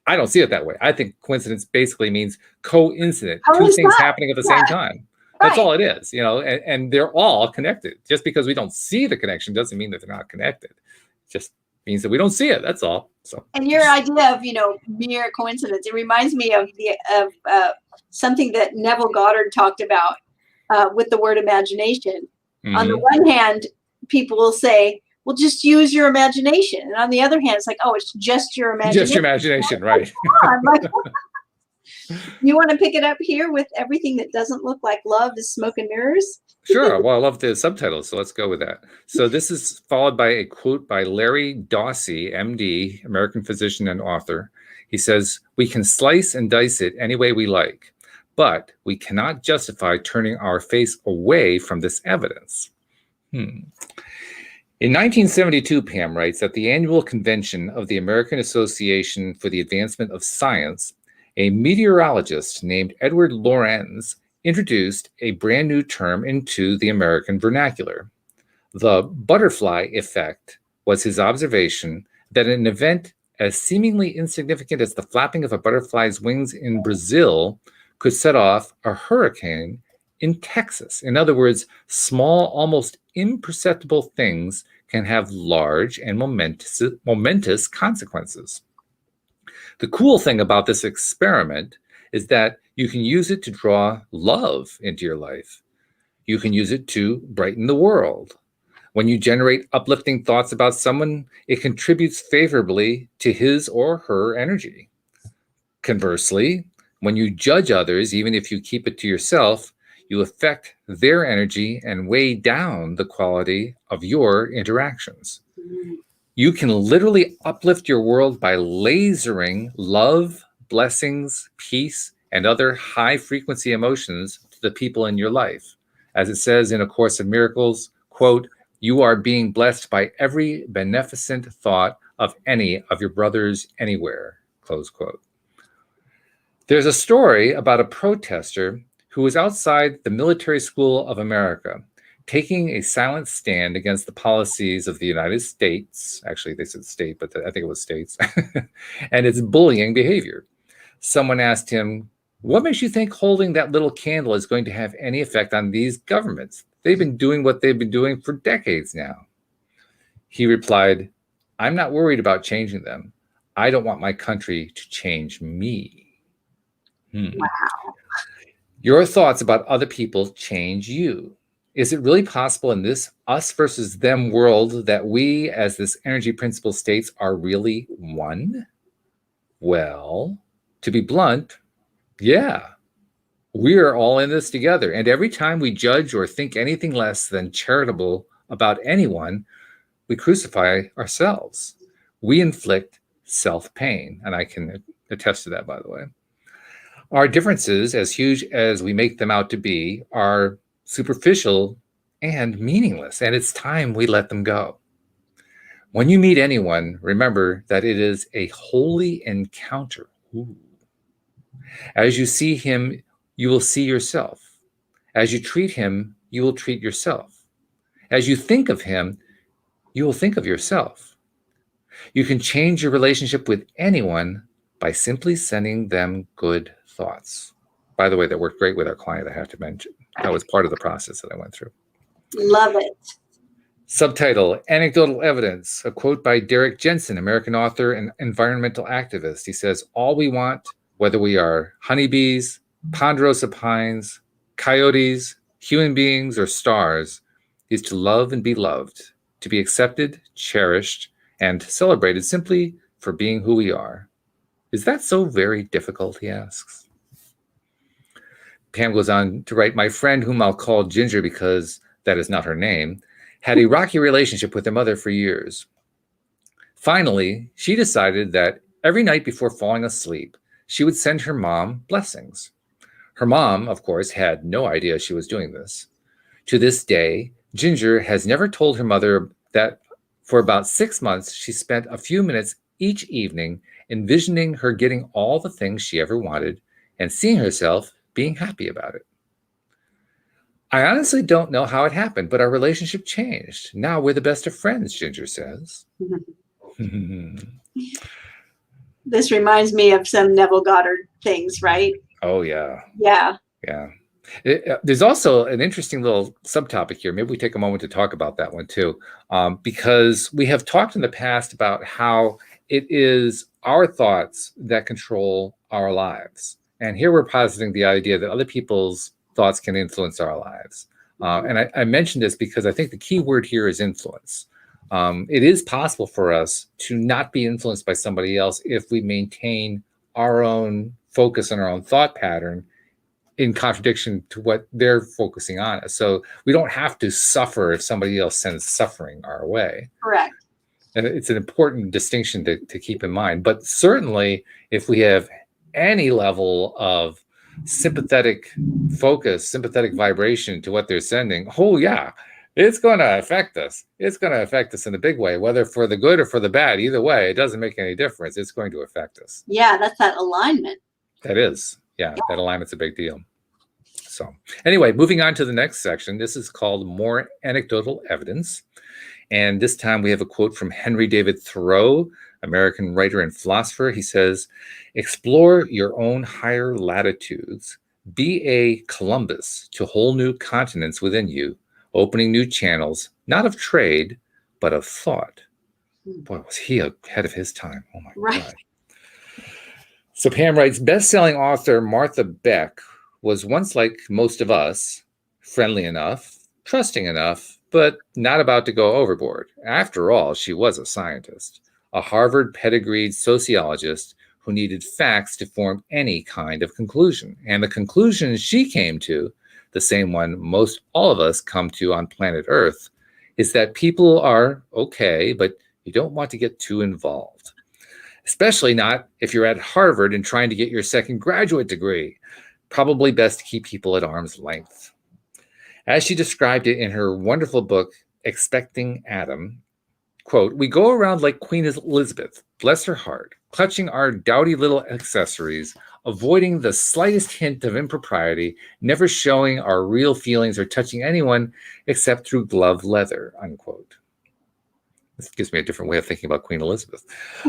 A: I don't see it that way. I think coincidence basically means coincident, two things happening at the same time. That's all it is, you know, and they're all connected. Just because we don't see the connection doesn't mean that they're not connected. It just means that we don't see it. That's all. So. And
B: your idea of, you know, mere coincidence, it reminds me of something that Neville Goddard talked about with the word imagination. Mm-hmm. On the one hand, people will say, well, just use your imagination. And on the other hand, it's like, oh, it's just your imagination.
A: Just your imagination, right.
B: You want to pick it up here with everything that doesn't look like love is smoke and mirrors?
A: Sure. Well, I love the subtitles, so let's go with that. So this is followed by a quote by Larry Dossey, MD, American physician and author. He says, we can slice and dice it any way we like, but we cannot justify turning our face away from this evidence. In 1972, Pam writes, at the annual convention of the American Association for the Advancement of Science, a meteorologist named Edward Lorenz introduced a brand new term into the American vernacular. The butterfly effect was his observation that an event as seemingly insignificant as the flapping of a butterfly's wings in Brazil could set off a hurricane in Texas. In other words, small, almost imperceptible things can have large and momentous consequences. The cool thing about this experiment is that you can use it to draw love into your life. You can use it to brighten the world. When you generate uplifting thoughts about someone, it contributes favorably to his or her energy. Conversely, when you judge others, even if you keep it to yourself, you affect their energy and weigh down the quality of your interactions. You can literally uplift your world by lasering love, blessings, peace, and other high-frequency emotions to the people in your life. As it says in A Course in Miracles, quote, you are being blessed by every beneficent thought of any of your brothers anywhere, close quote. There's a story about a protester who was outside the Military School of America, taking a silent stand against the policies of the United States. Actually, they said state, but I think it was states, and its bullying behavior. Someone asked him, what makes you think holding that little candle is going to have any effect on these governments? They've been doing what they've been doing for decades now. He replied, I'm not worried about changing them. I don't want my country to change me. Wow. Your thoughts about other people change you. Is it really possible in this us versus them world that we, as this energy principle states, are really one? Well, to be blunt, yeah, we are all in this together. And every time we judge or think anything less than charitable about anyone, we crucify ourselves. We inflict self-pain. And I can attest to that, by the way. Our differences, as huge as we make them out to be, are superficial and meaningless, and it's time we let them go. When you meet anyone, remember that it is a holy encounter. Ooh. As you see him, you will see yourself. As you treat him, you will treat yourself. As you think of him, you will think of yourself. You can change your relationship with anyone by simply sending them good thoughts. By the way, that worked great with our client, I have to mention. That was part of the process that I went through.
B: Love it.
A: Subtitle, Anecdotal Evidence, a quote by Derek Jensen, American author and environmental activist. He says, all we want, whether we are honeybees, ponderosa pines, coyotes, human beings, or stars, is to love and be loved, to be accepted, cherished, and celebrated simply for being who we are. Is that so very difficult, he asks. Pam goes on to write, my friend, whom I'll call Ginger because that is not her name, had a rocky relationship with her mother for years. Finally, she decided that every night before falling asleep, she would send her mom blessings. Her mom, of course, had no idea she was doing this. To this day, Ginger has never told her mother that for about 6 months, she spent a few minutes each evening envisioning her getting all the things she ever wanted and seeing herself being happy about it. I honestly don't know how it happened, but our relationship changed. Now we're the best of friends, Ginger says.
B: This reminds me of some Neville Goddard things, right?
A: Oh, yeah.
B: Yeah.
A: Yeah. There's also an interesting little subtopic here. Maybe we take a moment to talk about that one too, because we have talked in the past about how it is our thoughts that control our lives. And here we're positing the idea that other people's thoughts can influence our lives. And I mentioned this because I think the key word here is influence. It is possible for us to not be influenced by somebody else if we maintain our own focus on our own thought pattern in contradiction to what they're focusing on. So we don't have to suffer if somebody else sends suffering our way.
B: Correct.
A: And it's an important distinction to keep in mind. But certainly, if we have any level of sympathetic focus, sympathetic vibration to what they're sending, oh yeah, it's going to affect us. It's going to affect us in a big way, whether for the good or for the bad. Either way, it doesn't make any difference. It's going to affect us.
B: Yeah, that's that alignment.
A: That is. Yeah, that alignment's a big deal. So anyway, moving on to the next section. This is called More Anecdotal Evidence. And this time we have a quote from Henry David Thoreau, American writer and philosopher. He says, explore your own higher latitudes. Be a Columbus to whole new continents within you, opening new channels, not of trade, but of thought. Boy, was he ahead of his time. Oh my God. So Pam writes, best-selling author Martha Beck was once like most of us, friendly enough, trusting enough, but not about to go overboard. After all, she was a scientist, a Harvard pedigreed sociologist who needed facts to form any kind of conclusion. And the conclusion she came to, the same one most all of us come to on planet Earth, is that people are okay, but you don't want to get too involved. Especially not if you're at Harvard and trying to get your second graduate degree. Probably best to keep people at arm's length. As she described it in her wonderful book, Expecting Adam, quote, we go around like Queen Elizabeth, bless her heart, clutching our dowdy little accessories, avoiding the slightest hint of impropriety, never showing our real feelings or touching anyone except through glove leather, unquote. This gives me a different way of thinking about Queen Elizabeth.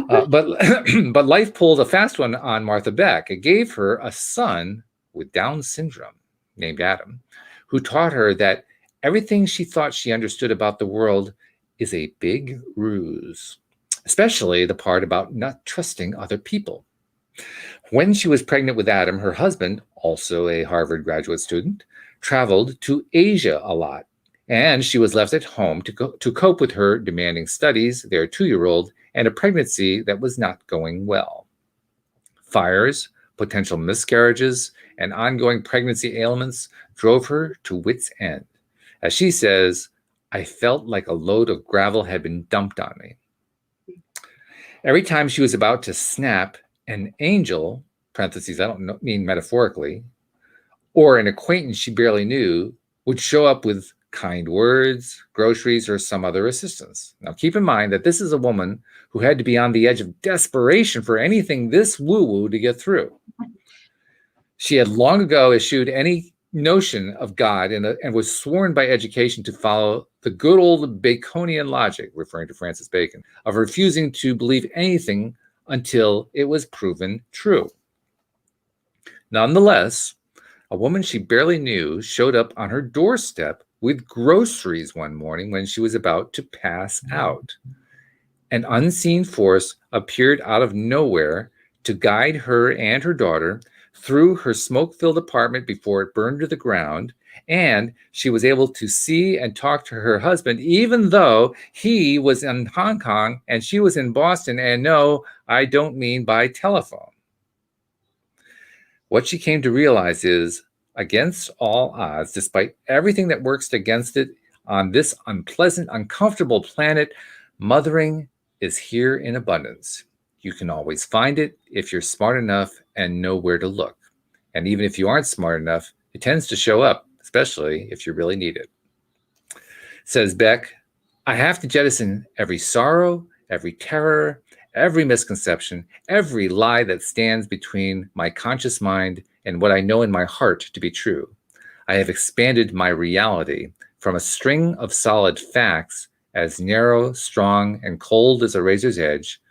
A: But life pulled a fast one on Martha Beck. It gave her a son with Down syndrome named Adam, who taught her that everything she thought she understood about the world is a big ruse, especially the part about not trusting other people. When she was pregnant with Adam, her husband, also a Harvard graduate student, traveled to Asia a lot. And she was left at home to cope with her demanding studies, their 2-year-old, and a pregnancy that was not going well. Fires, potential miscarriages, and ongoing pregnancy ailments drove her to wit's end. As she says, I felt like a load of gravel had been dumped on me. Every time she was about to snap, an angel, parentheses, I don't mean metaphorically, or an acquaintance she barely knew would show up with kind words, groceries, or some other assistance. Now, keep in mind that this is a woman who had to be on the edge of desperation for anything this woo-woo to get through. She had long ago eschewed any notion of God and was sworn by education to follow the good old Baconian logic, referring to Francis Bacon, of refusing to believe anything until it was proven true. Nonetheless, a woman she barely knew showed up on her doorstep with groceries one morning when she was about to pass out. An unseen force appeared out of nowhere to guide her and her daughter through her smoke-filled apartment before it burned to the ground, and she was able to see and talk to her husband, even though he was in Hong Kong and she was in Boston, and no, I don't mean by telephone. What she came to realize is, against all odds, despite everything that works against it on this unpleasant, uncomfortable planet, mothering is here in abundance. You can always find it if you're smart enough and know where to look. And even if you aren't smart enough, it tends to show up, especially if you really need it. Says Beck, I have to jettison every sorrow, every terror, every misconception, every lie that stands between my conscious mind and what I know in my heart to be true. I have expanded my reality from a string of solid facts as narrow, strong, and cold as a razor's edge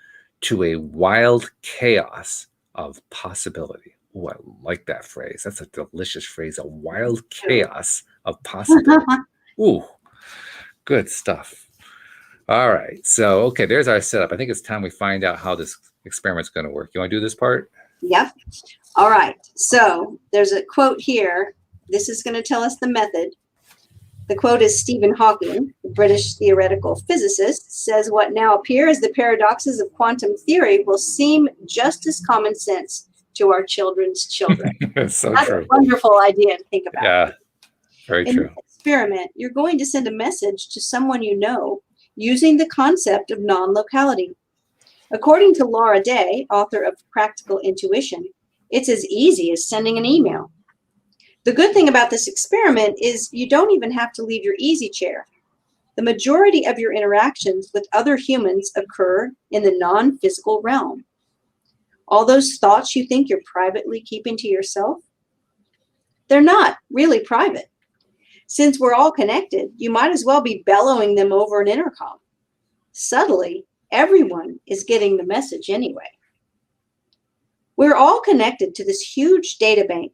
A: to a wild chaos of possibility. Oh, I like that phrase. That's a delicious phrase, a wild chaos of possibility. Ooh, good stuff. All right. So, okay, there's our setup. I think it's time we find out how this experiment's going to work. You want to do this part?
B: Yep. All right. So there's a quote here. This is going to tell us the method. The quote is Stephen Hawking, the British theoretical physicist, says what now appear as the paradoxes of quantum theory will seem just as common sense to our children's children.
A: That's so
B: That's
A: true.
B: a wonderful idea to think about.
A: Yeah, very true.
B: In this experiment, you're going to send a message to someone you know using the concept of non-locality. According to Laura Day, author of Practical Intuition, it's as easy as sending an email. The good thing about this experiment is you don't even have to leave your easy chair. The majority of your interactions with other humans occur in the non-physical realm. All those thoughts you think you're privately keeping to yourself, they're not really private. Since we're all connected, you might as well be bellowing them over an intercom. Subtly, everyone is getting the message anyway. We're all connected to this huge data bank,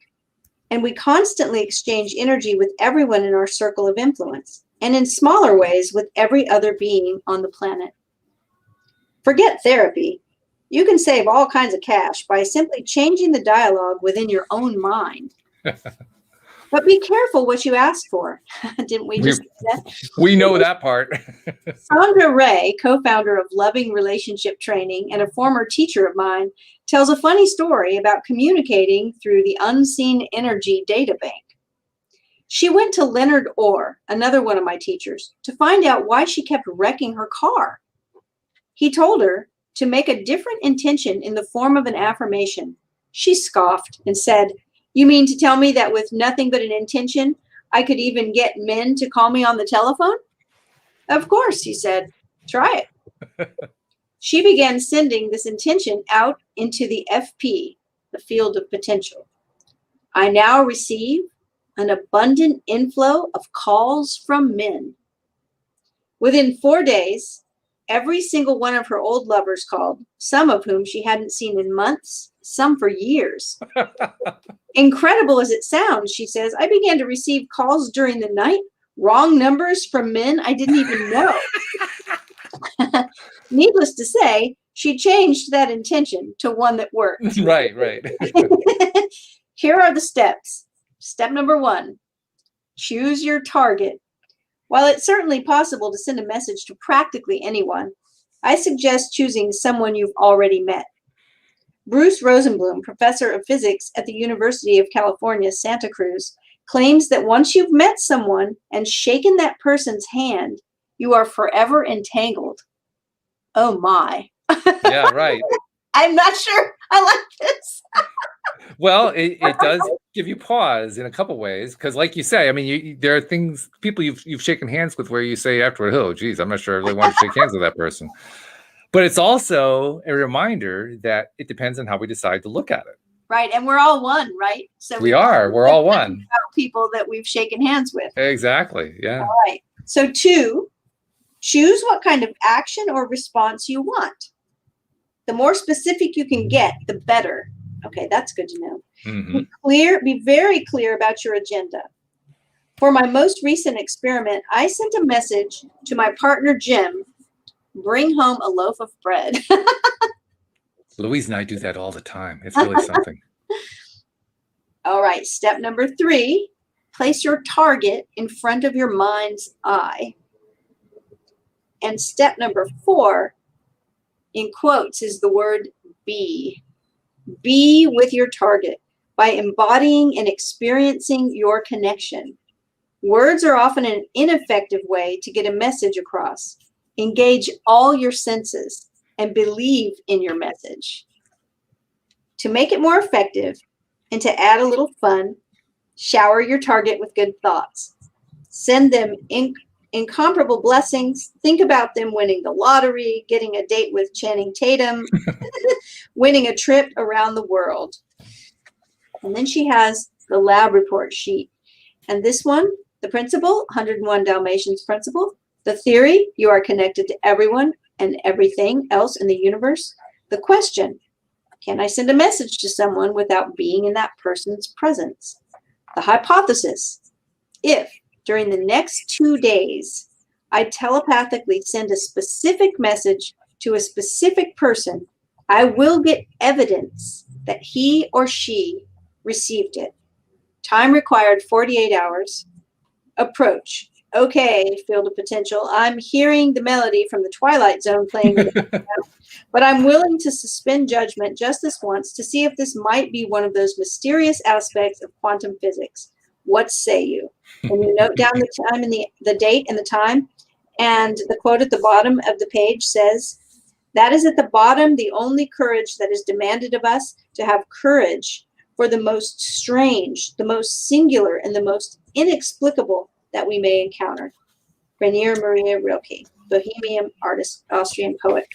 B: and we constantly exchange energy with everyone in our circle of influence, and in smaller ways with every other being on the planet. Forget therapy. You can save all kinds of cash by simply changing the dialogue within your own mind. But be careful what you ask for. Didn't we just say that?
A: We know that part.
B: Sandra Ray, co-founder of Loving Relationship Training and a former teacher of mine, tells a funny story about communicating through the unseen energy data bank. She went to Leonard Orr, another one of my teachers, to find out why she kept wrecking her car. He told her to make a different intention in the form of an affirmation. She scoffed and said, "You mean to tell me that with nothing but an intention, I could even get men to call me on the telephone?" "Of course," he said. "Try it." She began sending this intention out into the FP, the field of potential. "I now receive an abundant inflow of calls from men." Within 4 days, every single one of her old lovers called, some of whom she hadn't seen in months, some for years. Incredible as it sounds, she says, I began to receive calls during the night, wrong numbers from men I didn't even know. Needless to say, she changed that intention to one that worked.
A: Right.
B: Here are the steps. Step number 1, choose your target. While it's certainly possible to send a message to practically anyone, I suggest choosing someone you've already met. Bruce Rosenblum, professor of physics at the University of California, Santa Cruz, claims that once you've met someone and shaken that person's hand, you are forever entangled. Oh my.
A: Yeah, right.
B: I'm not sure I like this.
A: Well, it does give you pause in a couple ways, because like you say, I mean, there are things, people you've shaken hands with where you say afterward, oh, geez, I'm not sure I really want to shake hands with that person. But it's also a reminder that it depends on how we decide to look at it.
B: Right. And we're all one, right? So
A: we're all one.
B: People that we've shaken hands with.
A: Exactly. Yeah.
B: All right. So 2, choose what kind of action or response you want. The more specific you can get, the better. Okay, that's good to know.
A: Mm-hmm.
B: Be very clear about your agenda. For my most recent experiment, I sent a message to my partner, Jim, bring home a loaf of bread.
A: Louise and I do that all the time. It's really something.
B: All right, step number 3, place your target in front of your mind's eye. And step number 4, in quotes, is the word be. Be with your target by embodying and experiencing your connection. Words are often an ineffective way to get a message across. Engage all your senses and believe in your message. To make it more effective and to add a little fun, shower your target with good thoughts. Send them incomparable blessings. Think about them winning the lottery, getting a date with Channing Tatum, winning a trip around the world. And then she has the lab report sheet. And this one, the principle, 101 Dalmatians principle. The theory, you are connected to everyone and everything else in the universe. The question, can I send a message to someone without being in that person's presence? The hypothesis, if during the next 2 days, I telepathically send a specific message to a specific person, I will get evidence that he or she received it. Time required 48 hours. Approach. Okay, field of potential. I'm hearing the melody from the Twilight Zone playing in the background, but I'm willing to suspend judgment just this once to see if this might be one of those mysterious aspects of quantum physics. What say you? And you note down the time and the date and the time. And the quote at the bottom of the page says, that is at the bottom the only courage that is demanded of us, to have courage for the most strange, the most singular, and the most inexplicable that we may encounter. Rainier Maria Rilke, Bohemian artist, Austrian poet.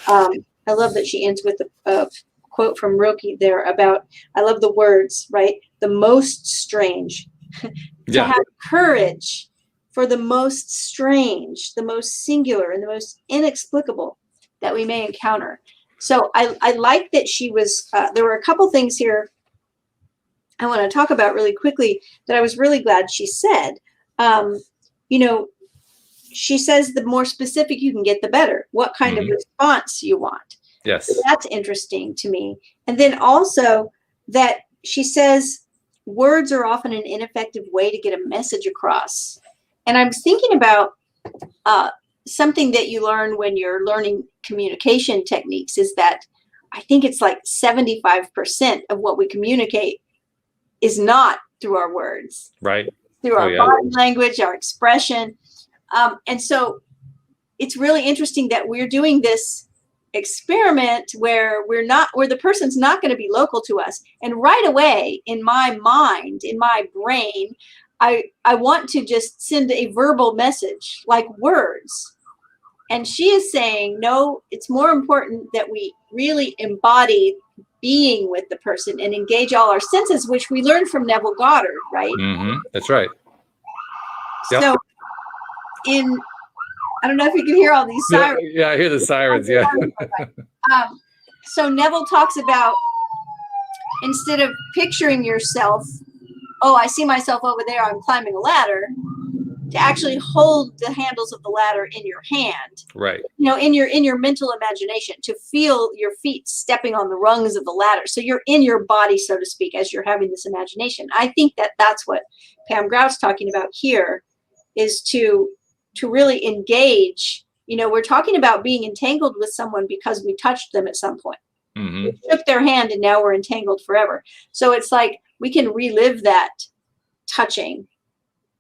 B: I love that she ends with a quote from Rilke there about, I love the words, right? The most strange. To have courage for the most strange, the most singular, and the most inexplicable that we may encounter. So I like that she was, there were a couple things here I want to talk about really quickly that I was really glad she said. You know, she says the more specific you can get, the better. What kind of response you want.
A: Yes.
B: So that's interesting to me. And then also that she says words are often an ineffective way to get a message across. And I'm thinking about something that you learn when you're learning communication techniques is that I think it's like 75% of what we communicate is not through our words.
A: Right.
B: Through our body language, our expression. And so it's really interesting that we're doing this experiment where the person's not going to be local to us. And right away in my mind, in my brain, I want to just send a verbal message like words. And she is saying, no, it's more important that we really embody being with the person and engage all our senses, which we learned from Neville Goddard, right?
A: Mm-hmm. That's right. Yep.
B: So I don't know if you can hear all these sirens.
A: Yeah, I hear the sirens, yeah.
B: So Neville talks about, instead of picturing yourself, oh, I see myself over there, I'm climbing a ladder, to actually hold the handles of the ladder in your hand.
A: Right.
B: You know, in your mental imagination, to feel your feet stepping on the rungs of the ladder. So you're in your body, so to speak, as you're having this imagination. I think that that's what Pam Grout's talking about here, is to really engage. You know, we're talking about being entangled with someone because we touched them at some point.
A: Mm-hmm.
B: We shook their hand and now we're entangled forever. So it's like we can relive that touching,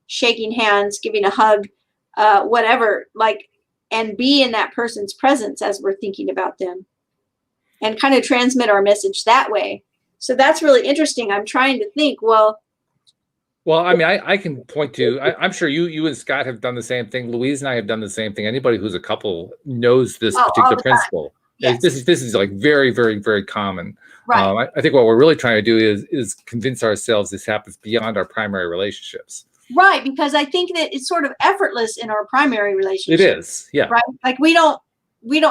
B: shaking hands, giving a hug, whatever, like, and be in that person's presence as we're thinking about them and kind of transmit our message that way. So that's really interesting. I'm trying to think, well,
A: I mean, I can point to, I'm sure you and Scott have done the same thing. Louise and I have done the same thing. Anybody who's a couple knows this particular principle.
B: Yes.
A: This is like very, very, very common.
B: Right.
A: I think what we're really trying to do is convince ourselves this happens beyond our primary relationships.
B: Right, because I think that it's sort of effortless in our primary relationship.
A: It is, yeah.
B: Right, like we don't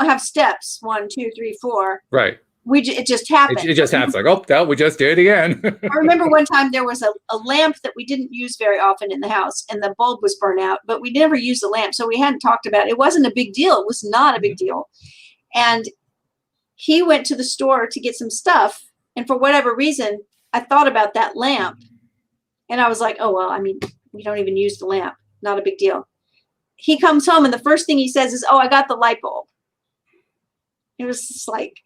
B: have steps 1, 2, 3, 4.
A: Right.
B: It just happens.
A: It just happens. Like, oh, no, we just did it again.
B: I remember one time there was a lamp that we didn't use very often in the house, and the bulb was burnt out, but we never used the lamp, so we hadn't talked about it. It wasn't a big deal. It was not a big deal. And he went to the store to get some stuff, and for whatever reason, I thought about that lamp, and I was like, oh, well, I mean, we don't even use the lamp. Not a big deal. He comes home, and the first thing he says is, oh, I got the light bulb. It was just like,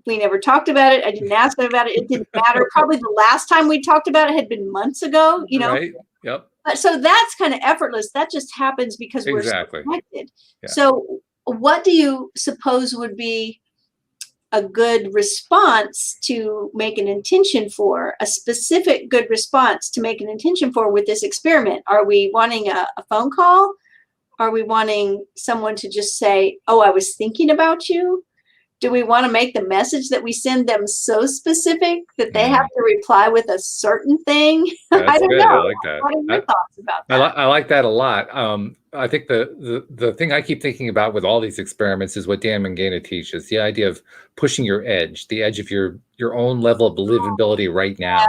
B: we never talked about it. I didn't ask him about it. It didn't matter. Probably the last time we talked about it had been months ago, you know?
A: Right. Yep.
B: But so that's kind of effortless. That just happens because we're so connected. Yeah. So what do you suppose would be a good response to make an intention for, a specific good response to make an intention for with this experiment? Are we wanting a phone call? Are we wanting someone to just say, oh, I was thinking about you? Do we want to make the message that we send them so specific that they have to reply with a certain thing? I don't know.
A: I like that.
B: What are your thoughts about that?
A: I like that a lot. I think the thing I keep thinking about with all these experiments is what Dan Mangena teaches, the idea of pushing your edge, the edge of your own level of believability right now.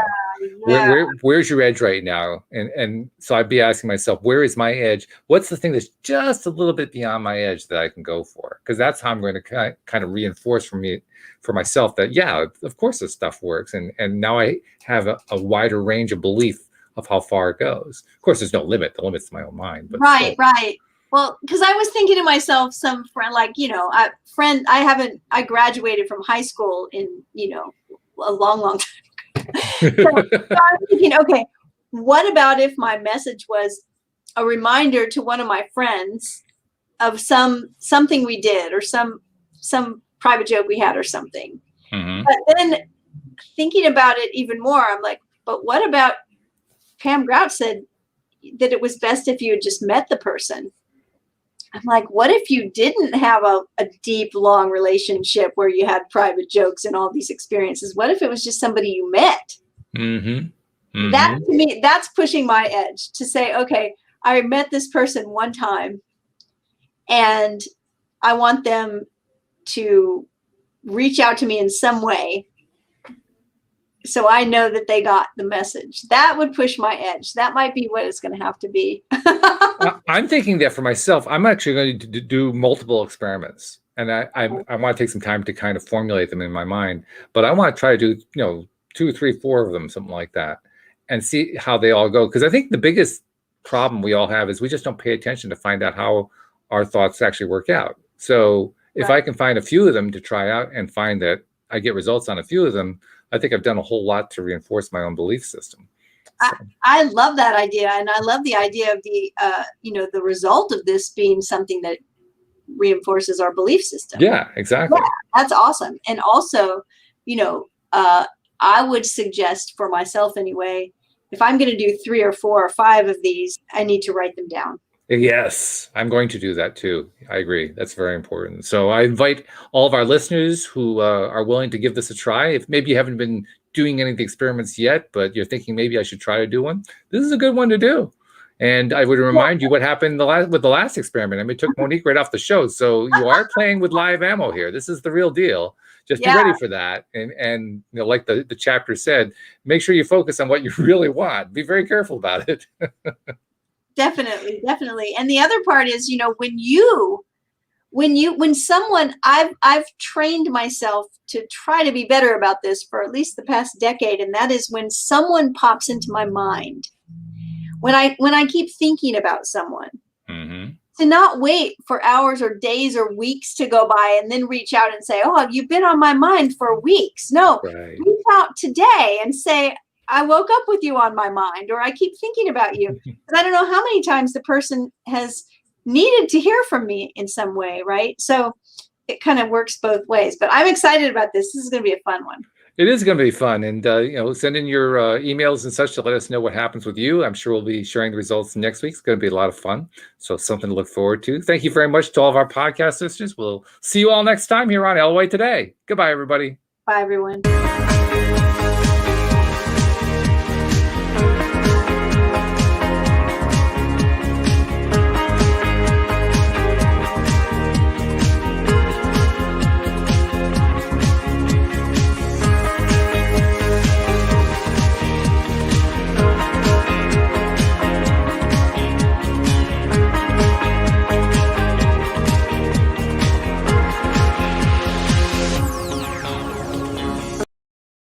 A: Yeah. Where's your edge right now? And so I'd be asking myself, where is my edge? What's the thing that's just a little bit beyond my edge that I can go for? Because that's how I'm going to kind of reinforce for myself that, yeah, of course this stuff works. And now I have a wider range of belief of how far it goes. Of course, there's no limit. The limit's my own mind. But
B: right. Well, because I was thinking to myself, some friend, like, you know, I graduated from high school in, you know, a long, long time. So I'm thinking, okay, what about if my message was a reminder to one of my friends of something we did, or some private joke we had or something. Mm-hmm. But then thinking about it even more, I'm like, but what about Pam Grout said that it was best if you had just met the person. I'm like, what if you didn't have a deep, long relationship where you had private jokes and all these experiences? What if it was just somebody you met? Mm-hmm. Mm-hmm. That, to me, that's pushing my edge to say, okay, I met this person one time and I want them to reach out to me in some way so I know that they got the message. That would push my edge. That might be what it's going to have to be.
A: I'm thinking that for myself, I'm actually going to do multiple experiments. And I want to take some time to kind of formulate them in my mind. But I want to try to do, 2, 3, 4 of them, something like that, and see how they all go. Because I think the biggest problem we all have is we just don't pay attention to find out how our thoughts actually work out. So if I can find a few of them to try out and find that I get results on a few of them, I think I've done a whole lot to reinforce my own belief system. So.
B: I love that idea. And I love the idea of the, the result of this being something that reinforces our belief system.
A: Yeah, exactly.
B: Yeah, that's awesome. And also, I would suggest for myself anyway, if I'm going to do 3 or 4 or 5 of these, I need to write them down.
A: Yes, I'm going to do that too. I agree. That's very important. So I invite all of our listeners who are willing to give this a try. If maybe you haven't been doing any of the experiments yet, but you're thinking maybe I should try to do one, this is a good one to do. And I would remind you what happened with the last experiment. I mean, it took Monique right off the show. So you are playing with live ammo here. This is the real deal. Just be ready for that. And like the chapter said, make sure you focus on what you really want. Be very careful about it.
B: Definitely. And the other part is, when someone, I've trained myself to try to be better about this for at least the past decade. And that is when someone pops into my mind, when I keep thinking about someone, mm-hmm. to not wait for hours or days or weeks to go by and then reach out and say, oh, you've been on my mind for weeks. No, reach out today and say, I woke up with you on my mind, or I keep thinking about you. But I don't know how many times the person has needed to hear from me in some way, right? So it kind of works both ways. But I'm excited about this. This is going to be a fun one.
A: It is going to be fun. And, send in your emails and such to let us know what happens with you. I'm sure we'll be sharing the results next week. It's going to be a lot of fun. So something to look forward to. Thank you very much to all of our podcast listeners. We'll see you all next time here on LOA Today. Goodbye, everybody.
B: Bye, everyone.